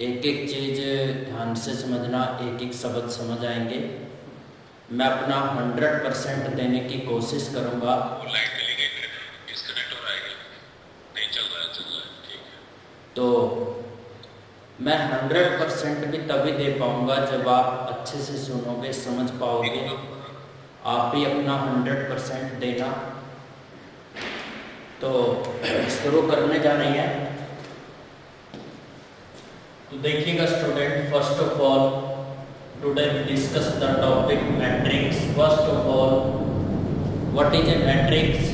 एक एक चीज ध्यान से समझना, एक एक शब्द समझ आएंगे। मैं अपना 100% देने की कोशिश करूंगा। वो लाइट चली गई, मेरे डिस्कनेक्ट हो रहा है क्या? नहीं चल रहा है, चल रहा है, ठीक है। तो मैं 100% भी तभी दे पाऊंगा जब आप अच्छे से सुनोगे, समझ पाओगे। आप भी अपना 100% देना। तो शुरू करने जा रही है। तो देखिएगा student, first of all today we discuss the topic matrix. First of all, what is a matrix?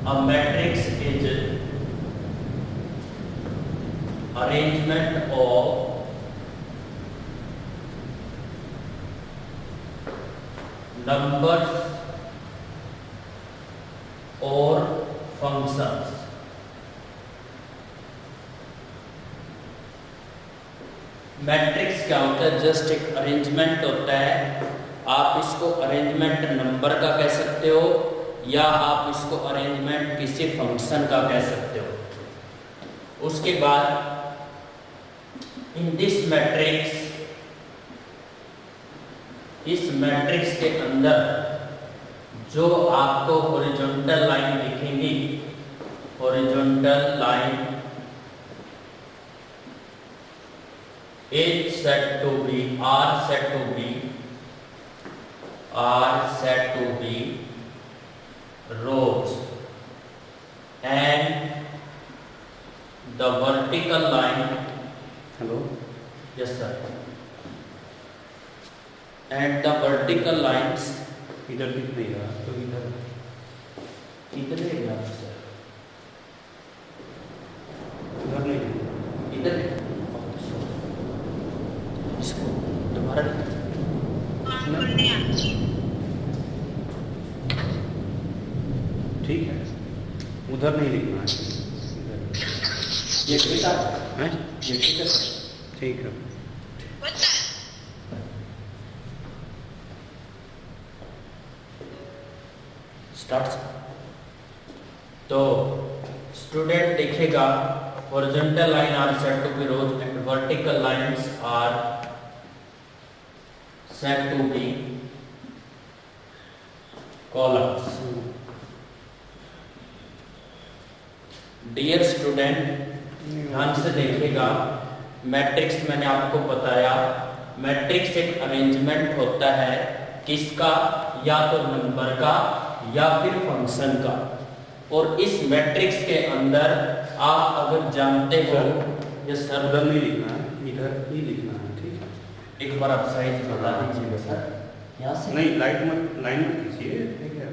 A matrix is arrangement of numbers or functions। Matrix क्या होता है? जस्ट एक अरेंजमेंट होता है। आप इसको अरेंजमेंट नंबर का कह सकते हो या आप इसको अरेंजमेंट किसी फंक्शन का कह सकते हो। उसके बाद इन दिस मैट्रिक्स, इस मैट्रिक्स के अंदर जो आपको हॉरिजॉन्टल लाइन दिखेंगी, horizontal line is said to be, are said to be rows, and the vertical line, hello, yes sir, and the vertical lines, इधर दिख नहीं रहा तो इधर कितने हैं सर? इधर नहीं है। इधर इसको दोबारा ठीक है, उधर नहीं लिखना है, इधर। ये ठीक हैं? ये ठीक है सर? ठीक है। स्टार्ट। तो स्टूडेंट देखेगा, horizontal line are said to be rows and vertical lines are said to be columns। Dear student, ध्यान से देखिएगा। मैट्रिक्स मैंने आपको बताया, मैट्रिक्स एक अरेंजमेंट होता है किसका? या तो नंबर का या फिर फंक्शन का। और इस मैट्रिक्स के अंदर आप अगर जानते हो, ये सर उधर नहीं लिखना है, इधर ही लिखना है, ठीक है। एक बार आप साइज बता दीजिएगा सर, यहाँ से नहीं, लाइन मत खींचिए, ठीक है।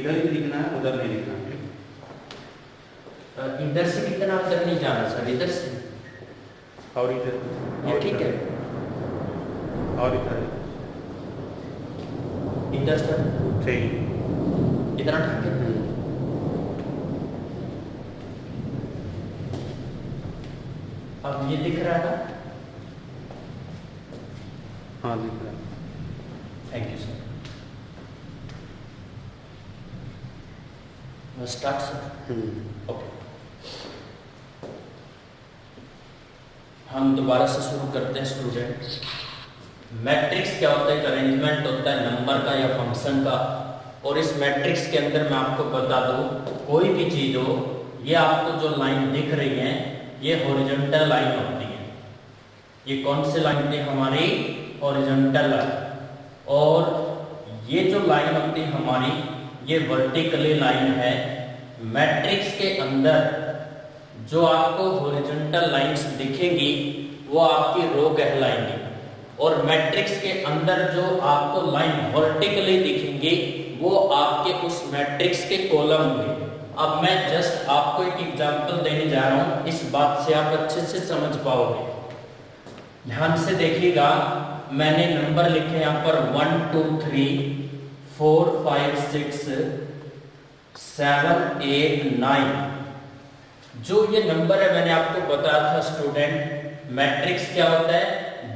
इधर ही लिखना है, उधर नहीं लिखना है। इधर से कितना अंदर नहीं जाना सर, इधर से और इधर, ये ठीक है। और इधर इधर सर ठीक। इतना ठीक है। अब ये दिख रहा है ना? हाँ, दिख रहा है। Thank you sir. Start sir. Okay, हम दोबारा से शुरू करते हैं स्टूडेंट। मैट्रिक्स क्या होता है? एक अरेंजमेंट होता है नंबर का या फंक्शन का। और इस मैट्रिक्स के अंदर मैं आपको बता दूं, कोई भी चीज हो, ये आपको जो लाइन दिख रही है, ये हॉरिजॉन्टल लाइन होती है। ये कौन सी लाइन थी हमारी? Horizontal line. और ये जो लाइन होती है हमारी, ये वर्टिकली लाइन है। मैट्रिक्स के अंदर जो आपको हॉरिजॉन्टल लाइंस दिखेंगी वो आपकी रो कहलाएंगी, और मैट्रिक्स के अंदर जो आपको लाइन वर्टिकली दिखेंगी वो आपके उस मैट्रिक्स के कॉलम होंगे। अब मैं जस्ट आपको एक एग्जांपल देने जा रहा हूं, इस बात से आप अच्छे से समझ पाओगे। ध्यान से देखिएगा, मैंने नंबर लिखे यहाँ पर 1 2 3 4 5 6 7 8 9। जो ये नंबर है मैंने आपको बताया था स्टूडेंट, मैट्रिक्स क्या होता है?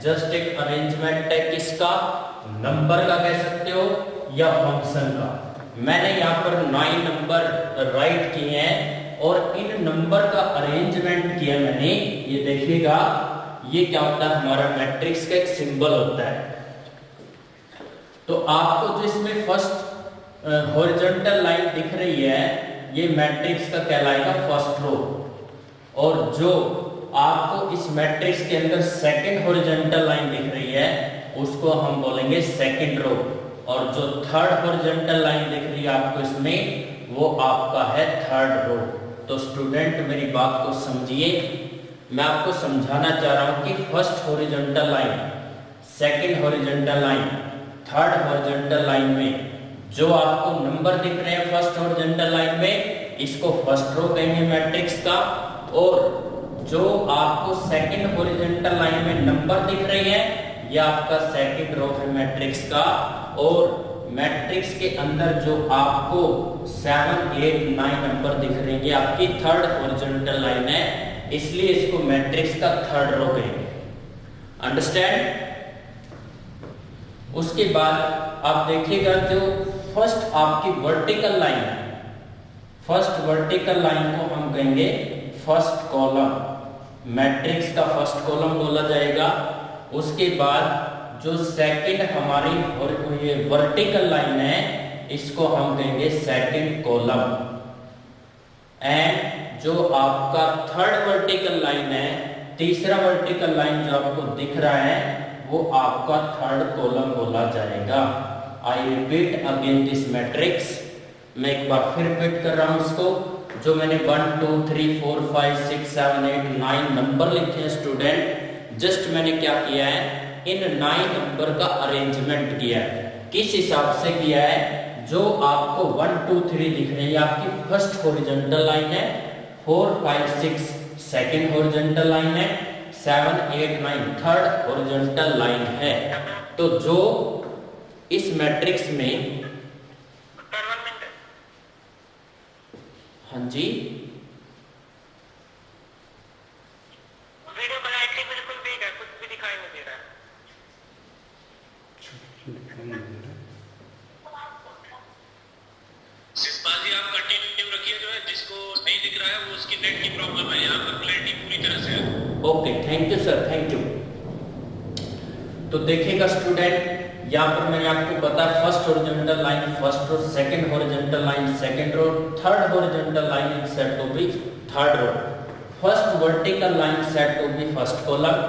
जस्ट एक अरेंजमेंट है किसका? नंबर का कह सकते हो या फंक्शन का। मैंने यहाँ पर 9 नंबर राइट किए हैं और इन नंबर का अरेंजमेंट किया मैंने। ये देखिएगा, ये क्या होता है, हमारा मैट्रिक्स का एक सिंबल होता है। तो आपको जो इसमें फर्स्ट हॉरिजॉन्टल लाइन दिख रही है, ये मैट्रिक्स का कहलाएगा फर्स्ट रो, और जो आपको इस मैट्रिक्स के अंदर सेकंड हॉरिजॉन्टल लाइन दिख रही है, उसको हम बोलेंगे सेकंड रो, और जो थर्ड हॉरिजॉन्टल लाइन दिख रही है आपको इसमें, वो आपका है थर्ड रो। तो स्टूडेंट मेरी बात को समझिए, मैं आपको समझाना चाह रहा हूं कि first horizontal line, second horizontal line, third horizontal line में जो आपको नंबर दिख रहे हैं फर्स्ट हॉरिजॉन्टल लाइन में, इसको फर्स्ट रो कहेंगे मैट्रिक्स का, और जो आपको सेकंड हॉरिजॉन्टल लाइन में नंबर दिख रहे हैं, ये आपका सेकंड रो है मैट्रिक्स का। और मैट्रिक्स के अंदर जो आपको 7, 8, 9 नंबर दिख रहे हैं, ये आपकी थर्ड हॉरिजॉन्टल लाइन है, इसलिए इसको मैट्रिक्स का थर्ड रो कहेंगे। अंडरस्टैंड? उसके बाद आप देखिएगा, जो फर्स्ट आपकी वर्टिकल लाइन है, फर्स्ट वर्टिकल लाइन को हम कहेंगे फर्स्ट कॉलम, मैट्रिक्स का फर्स्ट कॉलम बोला जाएगा। उसके बाद जो सेकंड हमारी ये वर्टिकल लाइन है, इसको हम कहेंगे सेकंड कॉलम, एंड जो आपका थर्ड वर्टिकल लाइन है, तीसरा वर्टिकल लाइन जो आपको दिख रहा है, वो आपका थर्ड कॉलम बोला जाएगा। I repeat again this matrix, मैं एक बार फिर रिपीट कर रहा हूं इसको। जो मैंने 1 2 3 4 5 6 7 8 9 नंबर लिखे हैं स्टूडेंट, जस्ट मैंने क्या किया है, इन 9 नंबर का अरेंजमेंट किया है। किस हिसाब से किया है? जो आपको 1 2 3 दिख रहे हैं, आपकी फर्स्ट हॉरिजॉन्टल लाइन है, 4 5 6 सेकंड हॉरिजॉन्टल लाइन है, 7 8 9 थर्ड हॉरिजॉन्टल लाइन है। तो जो इस मैट्रिक्स में, हाँ जी, वीडियो क्लैरिटी बिल्कुल वीक है, कुछ भी दिखाई नहीं दे रहा है। शिवपाल जी, आप कंटिन्यू रखिए, जो है जिसको नहीं दिख रहा है वो उसकी नेट की प्रॉब्लम है, यहाँ पर क्लैरिटी पूरी तरह से है। Okay, thank you sir, thank you. तो देखिएगा स्टूडेंट, यहाँ पर मैंने आपको बताया first horizontal line first row, second horizontal line second row, third horizontal line is said to be third row, first vertical line said to be first column,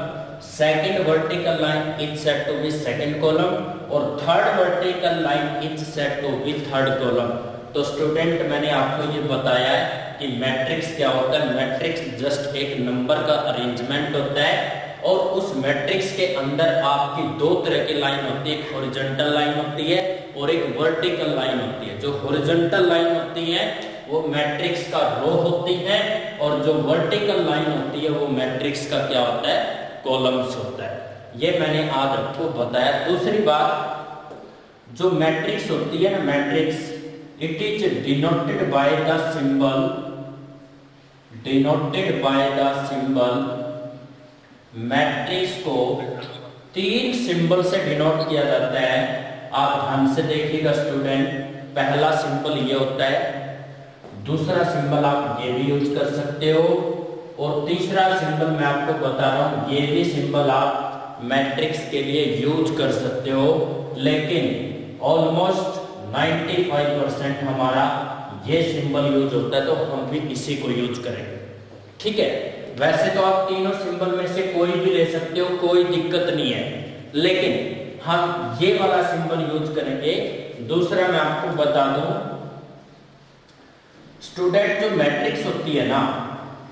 second vertical line is said to be second column, और third vertical line is said to be third column. तो student मैंने आपको ये बताया है कि matrix क्या होता है। मैट्रिक्स जस्ट एक नंबर का अरेंजमेंट होता है, और उस मैट्रिक्स के अंदर आपकी दो तरह की लाइन होती है, एक हॉरिजॉन्टल लाइन होती है और एक वर्टिकल लाइन होती है। जो हॉरिजॉन्टल लाइन होती है वो मैट्रिक्स का रो होती है, और जो वर्टिकल लाइन होती है वो मैट्रिक्स का क्या होता है, कॉलम्स होता है। ये मैंने आज आपको बताया। दूसरी बात, जो मैट्रिक्स होती है ना, matrix it is denoted by the symbol, denoted by the symbol, matrix को 3 सिंबल से डिनोट किया जाता है। आप ध्यान से देखिएगा स्टूडेंट, पहला सिंबल ये होता है, दूसरा सिंबल आप ये भी यूज कर सकते हो, और तीसरा सिंबल मैं आपको बता रहा हूं, ये भी सिंबल आप मैट्रिक्स के लिए यूज कर सकते हो। लेकिन ऑलमोस्ट 95% हमारा ये सिंबल यूज होता है, तो हम भी इसी को यूज करेंगे। ठीक है, वैसे तो आप तीनों सिंबल में से कोई भी ले सकते हो, कोई दिक्कत नहीं है, लेकिन हम ये वाला सिंबल यूज करेंगे। दूसरा मैं आपको बता दूं स्टूडेंट, जो मैट्रिक्स होती है ना,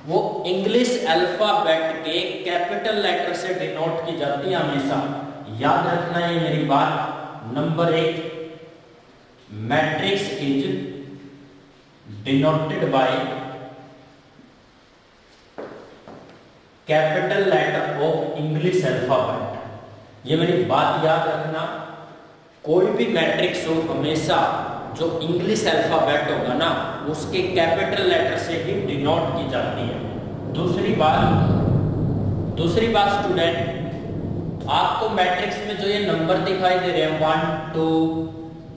वो इंग्लिश अल्फाबेट के कैपिटल लेटर से डिनोट की जाती है हमेशा। याद रखना है मेरी बात। Number 1, matrix is denoted by capital letter of English alphabet. ये मेरी बात याद रखना, कोई भी मैट्रिक्स हो हमेशा जो इंग्लिश अल्फाबेट होगा ना, उसके कैपिटल लेटर से ही डिनोट की जाती है। दूसरी बात स्टूडेंट, आपको मैट्रिक्स में जो ये नंबर दिखाई दे रहे हैं 1 2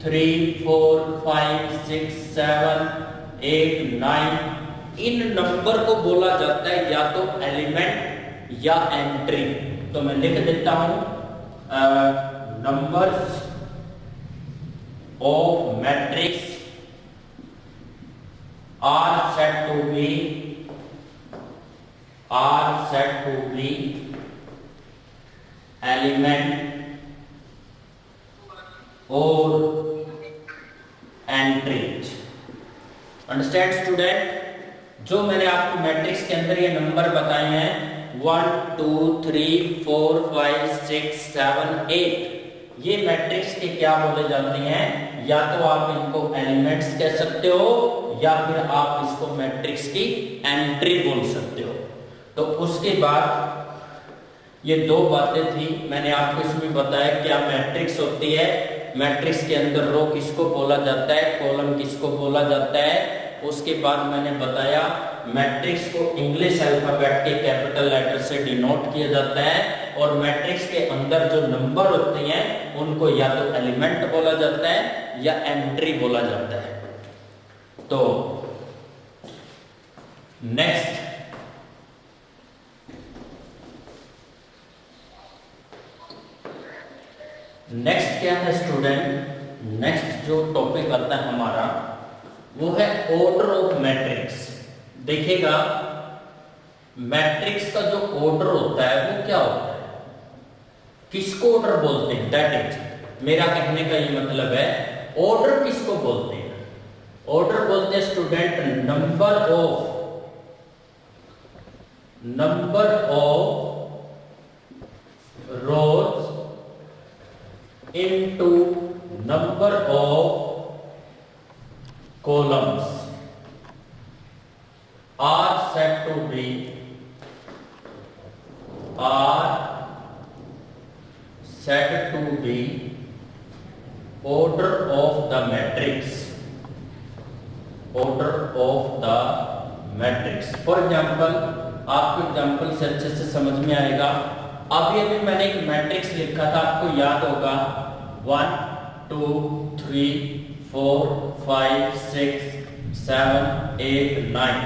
3 4 5 6 7 8 9, इन नंबर को बोला जाता है या तो एलिमेंट या एंट्री। तो मैं लिख देता हूं numbers of matrix are said to be element or entries। Understand student? जो मैंने आपको मैट्रिक्स के अंदर ये नंबर बताए हैं 1 2 3 4 5 6 7 8, ये मैट्रिक्स के क्या बोले जाते हैं? या तो आप इनको एलिमेंट्स कह सकते हो या फिर आप इसको मैट्रिक्स की एंट्री बोल सकते हो। तो उसके बाद ये दो बातें थी, मैंने आपको इसमें बताया क्या मैट्रिक्स होती है, मैट्रिक्स के अंदर रो किसको बोला जाता है, कॉलम किसको बोला जाता है। उसके बाद मैंने बताया मैट्रिक्स को इंग्लिश अल्फाबेट के कैपिटल लेटर से डिनोट किया जाता है और मैट्रिक्स के अंदर जो नंबर होते हैं उनको या तो एलिमेंट बोला जाता है या एंट्री बोला जाता है। तो नेक्स्ट क्या है स्टूडेंट? नेक्स्ट जो टॉपिक आता है हमारा वो है ऑर्डर ऑफ मैट्रिक्स। देखिएगा मैट्रिक्स का जो ऑर्डर होता है वो क्या होता है, किसको ऑर्डर बोलते हैं? दैट इज मेरा कहने का ये मतलब है ऑर्डर किसको बोलते हैं? ऑर्डर बोलते हैं student number of rose into number of columns are said to be order of the matrix, order of the matrix। For example आपको एग्जाम्पल से अच्छे से समझ में आएगा। अभी मैंने एक मैट्रिक्स लिखा था, आपको याद होगा 1 2 3 4 5 6 7 8 9,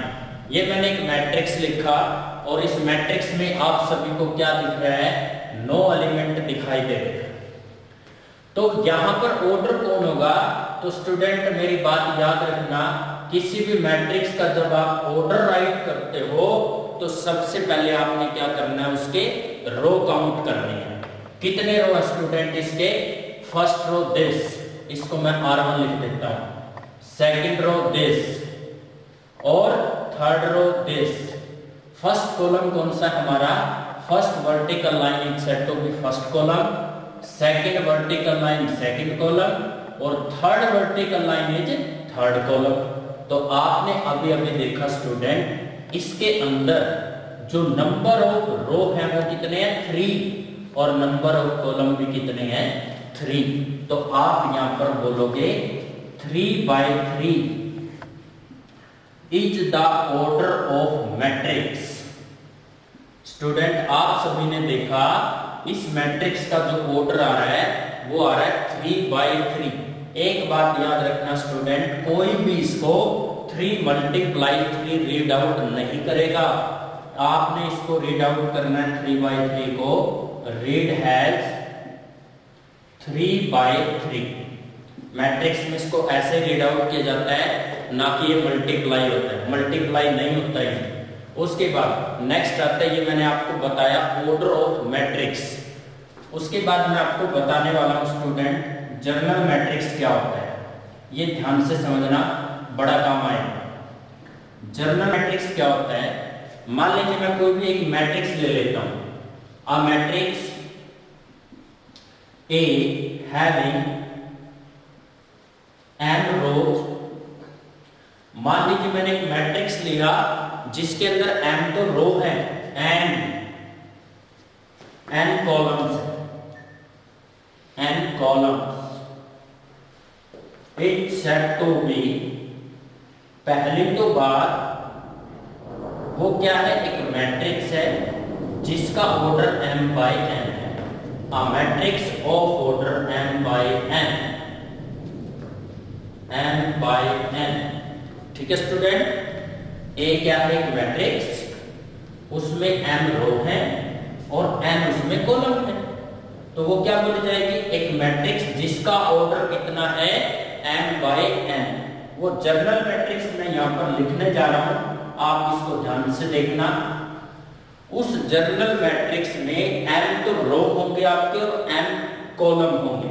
ये मैंने एक मैट्रिक्स लिखा और इस मैट्रिक्स में आप सभी को क्या दिख रहा है? नो एलिमेंट दिखाई दे रहे हैं। तो यहां पर ऑर्डर कौन होगा? तो स्टूडेंट मेरी बात याद रखना, किसी भी मैट्रिक्स का जब आप ऑर्डर राइट करते हो तो सबसे पहले आपने क्या करना है? उसके रो काउंट करने हैं। कितने रो है स्टूडेंट इसके? फर्स्ट रो दिस, इसको मैं R1 लिख देता हूं, सेकंड रो दिस और third row this. First column कौन सा है हमारा? First vertical line is said to be first column, second vertical line second column और third vertical line is third column. तो आपने अभी अभी देखा स्टूडेंट, इसके अंदर जो नंबर ऑफ रो है वो कितने हैं? 3 और नंबर ऑफ कॉलम भी कितने हैं? 3। तो आप यहां पर बोलोगे 3/3 is the order of matrix. Student आप सभी ने देखा इस मैट्रिक्स का जो ऑर्डर आ रहा है वो आ रहा है 3/3। एक बात याद रखना स्टूडेंट, कोई भी इसको 3 × 3 रीड आउट नहीं करेगा। आपने इसको रीड आउट करना है 3/3 को, रीड हैज 3/3। मैट्रिक्स में इसको ऐसे रीड आउट किया जाता है, ना कि ये मल्टीप्लाई होता है, मल्टीप्लाई नहीं होता है। उसके बाद नेक्स्ट आता है, ये मैंने आपको बताया ऑर्डर ऑफ मैट्रिक्स। उसके बाद मैं आपको बताने वाला हूं स्टूडेंट जर्नल मैट्रिक्स क्या होता है। ये ध्यान से समझना, बड़ा काम आएगा। जर्नल मैट्रिक्स क्या होता है? मान लीजिए मैं कोई भी एक मैट्रिक्स ले लेता हूं, a matrix A having n rows। मान लीजिए मैंने एक मैट्रिक्स लिया जिसके अंदर m तो रो है, n कॉलम्स है, n columns. It said to be, पहली तो बात वो क्या है? एक मैट्रिक्स है जिसका ऑर्डर m/n है। A matrix of order m/n, m/n। ठीक है स्टूडेंट? ए क्या है? एक मैट्रिक्स, उसमें m रो है और n उसमें कॉलम है, तो वो क्या बोली जाएगी? एक मैट्रिक्स जिसका ऑर्डर कितना है? m by n। वो जनरल मैट्रिक्स मैं यहाँ पर लिखने जा रहा हूं, आप इसको ध्यान से देखना। उस जनरल मैट्रिक्स में m तो रो होंगे आपके और n कॉलम होंगे,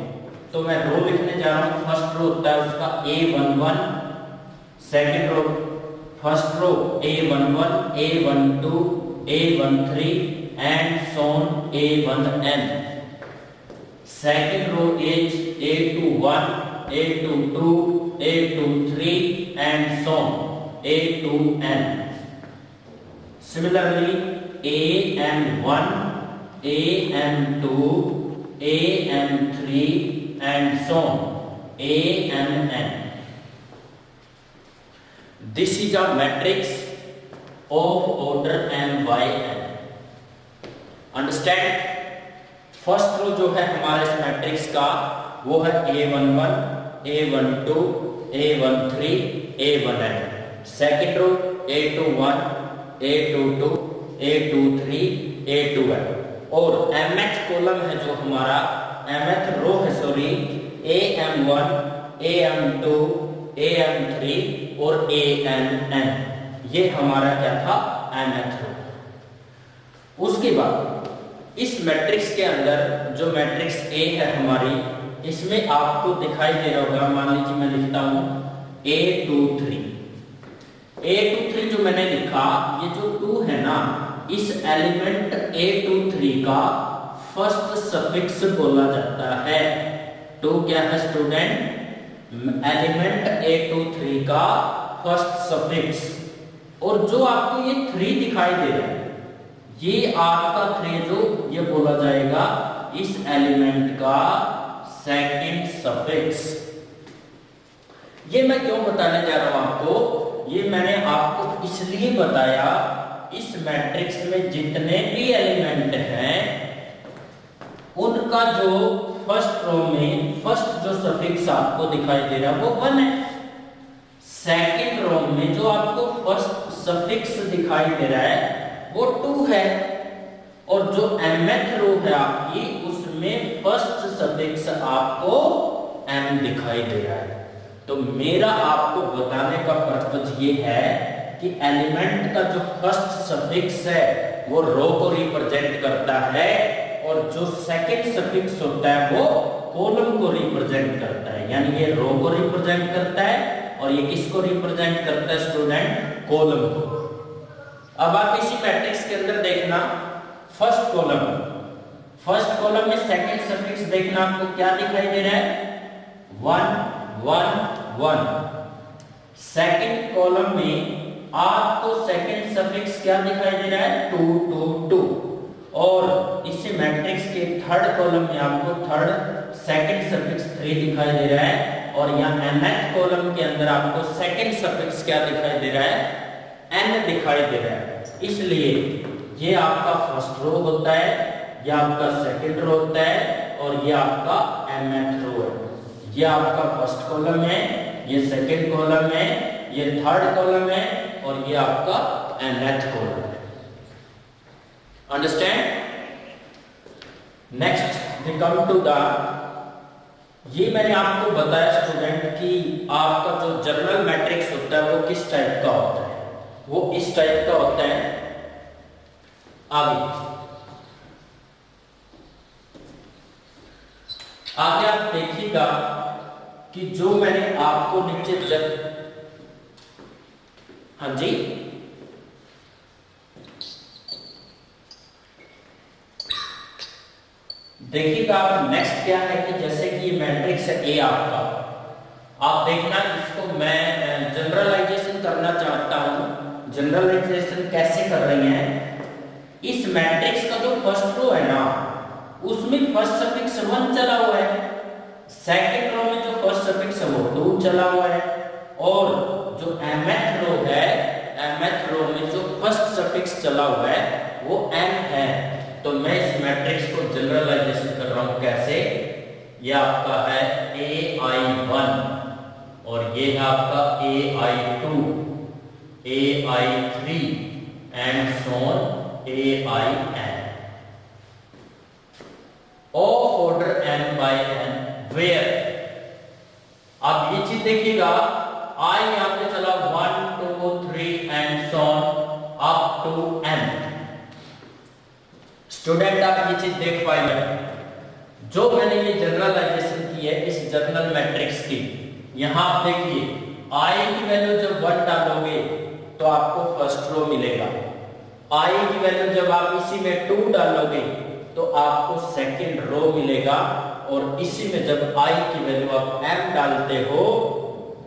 तो मैं रो लिखने जा रहा हूं। फर्स्ट रो होता है उसका a11, second row first row a11, a12, a13 and so on a1n। Second row is a21, a22, a23 and so on a2n। Similarly, am1, am2, am3 and so on amn। This is a matrix of order m by n। Understand? First row जो है हमारे इस matrix का वो है a11, a12, a13, a1n। Second row a21, a22, a23, a2n। और mth column है जो हमारा, mth रो है सॉरी, am1, am2, am3 और amn। ये हमारा क्या था? mth रो। उसके बाद इस मैट्रिक्स के अंदर जो मैट्रिक्स A है हमारी, इसमें आपको दिखाई दे रहा होगा, मान लीजिए मैं लिखता हूं A23। A23 जो मैंने लिखा, ये जो 2 है ना, इस एलिमेंट A23 का फर्स्ट सफिक्स बोला जाता है। 2 क्या है स्टूडेंट? एलिमेंट A23 का फर्स्ट सफिक्स। और जो आपको ये 3 दिखाई दे रहा है, ये आपका 3 जो ये बोला जाएगा इस एलिमेंट का सेकंड सफिक्स। ये मैं क्यों बताने जा रहा हूं आपको? ये मैंने आपको इसलिए बताया, इस मैट्रिक्स में जितने भी एलिमेंट हैं उनका जो फर्स्ट रो में फर्स्ट जो सफिक्स आपको दिखाई दे रहा है वो 1 है। सेकंड रो में जो आपको फर्स्ट सफिक्स दिखाई दे रहा है वो 2 है। और जो mth रो है आपकी, उसमें फर्स्ट सफिक्स आपको m दिखाई दे रहा है। तो मेरा आपको बताने का पर्पज ये है कि एलिमेंट का जो फर्स्ट सफिक्स है वो रो को रिप्रेजेंट करता है, और जो सेकंड सफिक्स होता है वो कॉलम को रिप्रेजेंट करता है। यानी ये रो को रिप्रेजेंट करता है और ये किसको रिप्रेजेंट करता है स्टूडेंट? कॉलम को। अब आप इसी मैट्रिक्स के अंदर देखना, फर्स्ट कॉलम में सेकंड सफिक्स देखना, आपको क्या दिखाई दे रहा है? 1 1 1। सेकंड कॉलम में आपको सेकंड सफिक्स क्या दिखाई दे रहा है? 2 2 2। और इसी मैट्रिक्स के थर्ड कॉलम में आपको थर्ड सेकंड सफिक्स 3 दिखाई दे रहा है, और यहाँ nth कॉलम के अंदर आपको सेकंड सफिक्स क्या दिखाई दे रहा है? n दिखाई दे रहा है। इसलिए ये आपका फर्स्ट रो होता है, ये आपका सेकंड रो होता है, और ये आपका mth रो है। ये आपका फर्स्ट कॉलम है, ये सेकंड कॉलम है, ये थर्ड कॉलम है, और ये आपका nth कॉलम है। Understand? Next we come to the, ये मैंने आपको बताया स्टूडेंट कि आपका जो जनरल मैट्रिक्स होता है वो किस टाइप का होता है? वो इस टाइप का होता है। आगे आप देखिएगा कि जो मैंने आपको नीचे हाँ जी, देखिएगा आप नेक्स्ट क्या है कि जैसे कि ये मैट्रिक्स है ए आपका, आप देखना इसको मैं जनरलाइजेशन करना चाहता हूं। जनरलाइजेशन कैसे कर रही हैं? इस मैट्रिक्स का जो फर्स्ट रो है ना, उसमें फर्स्ट सफिक्स 1 चला हुआ है, सेकंड रो में जो फर्स्ट सफिक्स है वो 2 चला हुआ है, और जो mth रो है, mth रो में जो फर्स्ट सफिक्स चला हुआ है वो n है। तो मैं इस मैट्रिक्स को जनरलाइजेशन कर रहा हूं कैसे? ये आपका है ai1 और ये है आपका ai2, AI3 and so on AIN of order n by n where, अब ये चीज देखिएगा, I यहाँ पे चला 1 2 3 and so on up to n। Student आप ये चीज देख पाएंगे, जो मैंने ये जनरलाइजेशन की है इस जर्नल मैट्रिक्स की, यहां आप देखिए I की वैल्यू जब 1 डालोगे तो आपको फर्स्ट रो मिलेगा, I की वैल्यू जब आप इसी में 2 डालोगे तो आपको सेकंड रो मिलेगा, और इसी में जब I की वैल्यू आप m डालते हो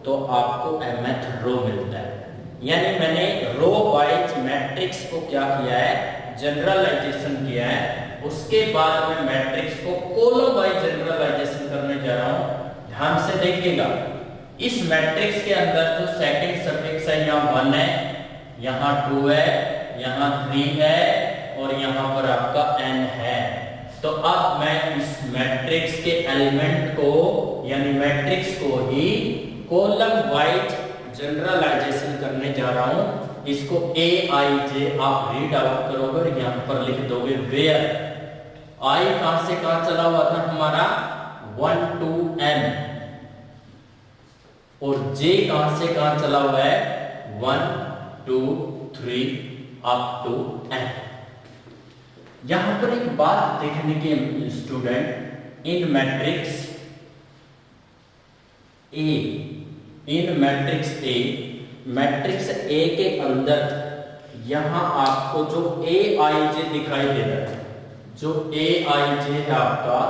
तो आपको mth रो मिलता है। यानी मैंने रो वाइज मैट्रिक्स को क्या किया है, जनरलाइजेशन किया है, उसके बाद मैं मैट्रिक्स को कॉलम वाइज जनरलाइजेशन करने जा रहा हूं। ध्यान से देखिएगा, इस मैट्रिक्स के अंदर जो सेकंड सफिक्स है यहाँ 1 है, यहाँ 2 है, यहाँ 3 है और यहाँ पर आपका n है। तो अब मैं इस मैट्रिक्स के एलिमेंट को यानी मैट्रिक्स को ही कॉलम वाइज जनरलाइजेशन करने जा रहा हूं। इसको AIJ आप रीड आउट करोगे और यहां पर लिख दोगे वेयर I कहां से कहां चला हुआ था हमारा 1 to n, और J कहां से कहां चला हुआ है 1 2 3 up to n। यहां पर एक बात देखने के student, in matrix A, in matrix A के अंदर यहां आपको जो AIJ दिखाई दे रहा है, जो AIJ है आपका,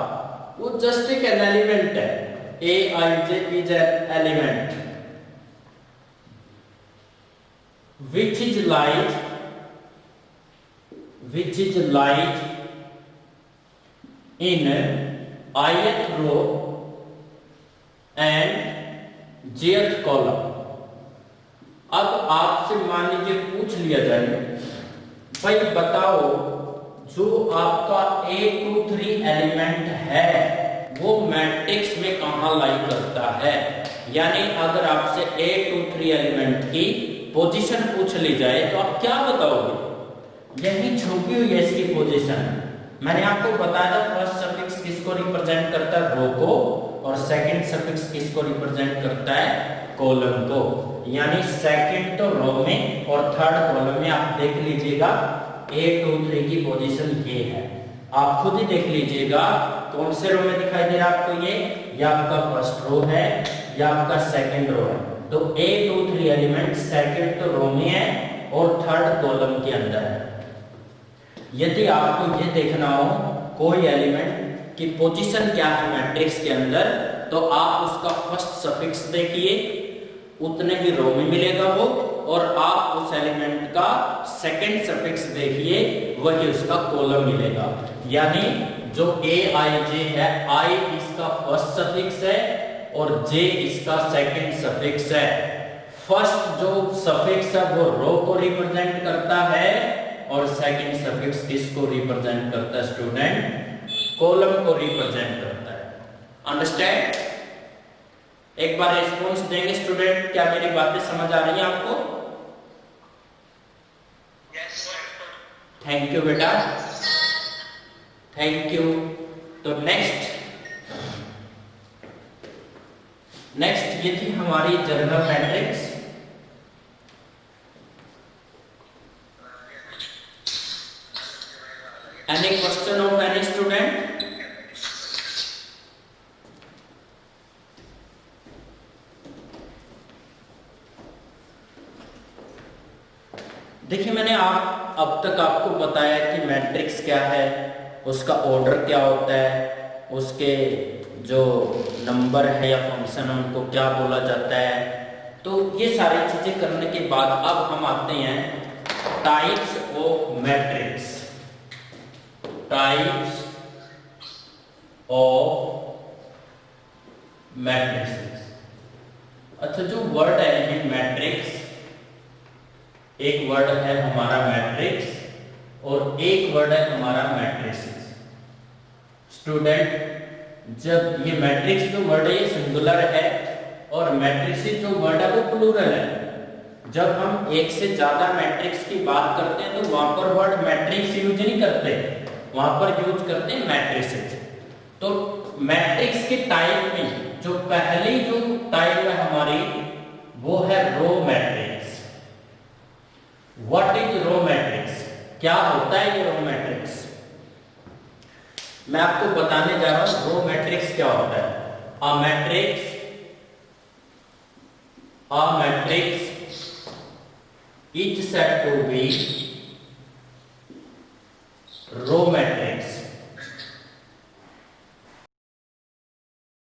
वो जस्ट एक एलिमेंट है। AIJ is an element which is light in ith row and jth column। अब आपसे मान लीजिए पूछ लिया जाए, भाई बताओ जो आपका 1 2 3 एलिमेंट है वो मैट्रिक्स में कहां लाई करता है। यानी अगर आपसे 1 2 3 एलिमेंट की पोजीशन पूछ ली जाए तो आप क्या बताओगे, यही छुपी हुई है इसकी पोजीशन। मैंने आपको बताया था फर्स्ट सफिक्स किसको रिप्रेजेंट करता है, रो को, और सेकंड सफिक्स किसको रिप्रेजेंट करता है, कॉलम को। यानी सेकंड तो रो में और थर्ड कॉलम में। आप देख लीजिएगा 1 2 3 की पोजीशन ये है, आप खुद ही देख लीजिएगा कौन से रो में दिखाई दे रहा है आपको, ये आपका फर्स्ट रो है या आपका सेकंड रो है। तो 1 2 3 एलिमेंट सेकंड तो रो में है और थर्ड कॉलम के अंदर है। यदि आपको ये देखना हो कोई एलिमेंट की पोजीशन क्या है मैट्रिक्स के अंदर, तो आप उसका फर्स्ट सफिक्स देखिए, उतने ही रो में मिलेगा वो, और आप उस एलिमेंट का सेकंड सफिक्स देखिए, वही उसका कॉलम मिलेगा। यानी जो AIJ है, I इसका फर्स्ट सफिक्स है और J इसका सेकंड सफिक्स है। फर्स्ट जो सफिक्स है वो रो को रिप्रेजेंट करता है और सेकंड सफिक्स किसको रिप्रेजेंट करता है स्टूडेंट, कॉलम को रिप्रेजेंट करता है। अंडरस्टैंड? एक बार रिस्पॉन्स देंगे स्टूडेंट, क्या मेरी बातें समझ आ रही है आपको? Yes sir. थैंक यू बेटा, थैंक यू। तो नेक्स्ट ये थी हमारी general matrix. Any question of any student? देखिए मैंने अब तक आपको बताया कि मैट्रिक्स क्या है, उसका ऑर्डर क्या होता है, उसके जो नंबर है या फंक्शन है उनको क्या बोला जाता है। तो ये सारी चीजें करने के बाद अब हम आते हैं types of matrix. Types of matrix. अच्छा, जो वर्ड है मैट्रिक्स, एक वर्ड है हमारा मैट्रिक्स और एक वर्ड है हमारा मैट्रिसेस। स्टूडेंट, जब ये मैट्रिक्स जो वर्ड है ये सिंगुलर है और मैट्रिसेस जो वर्ड है वो प्लूरल है। जब हम एक से ज्यादा मैट्रिक्स की बात करते हैं तो वहां पर वर्ड मैट्रिक्स यूज नहीं करते, वहां पर यूज करते हैं मैट्रिसेस। तो मैट्रिक्स के टाइप में जो पहली जो टाइप है हमारी वो है row matrix. What is row matrix, क्या होता है ये रो मैट्रिक्स? मैं आपको बताने जा रहा हूं रो मैट्रिक्स क्या होता है। अ matrix is said to be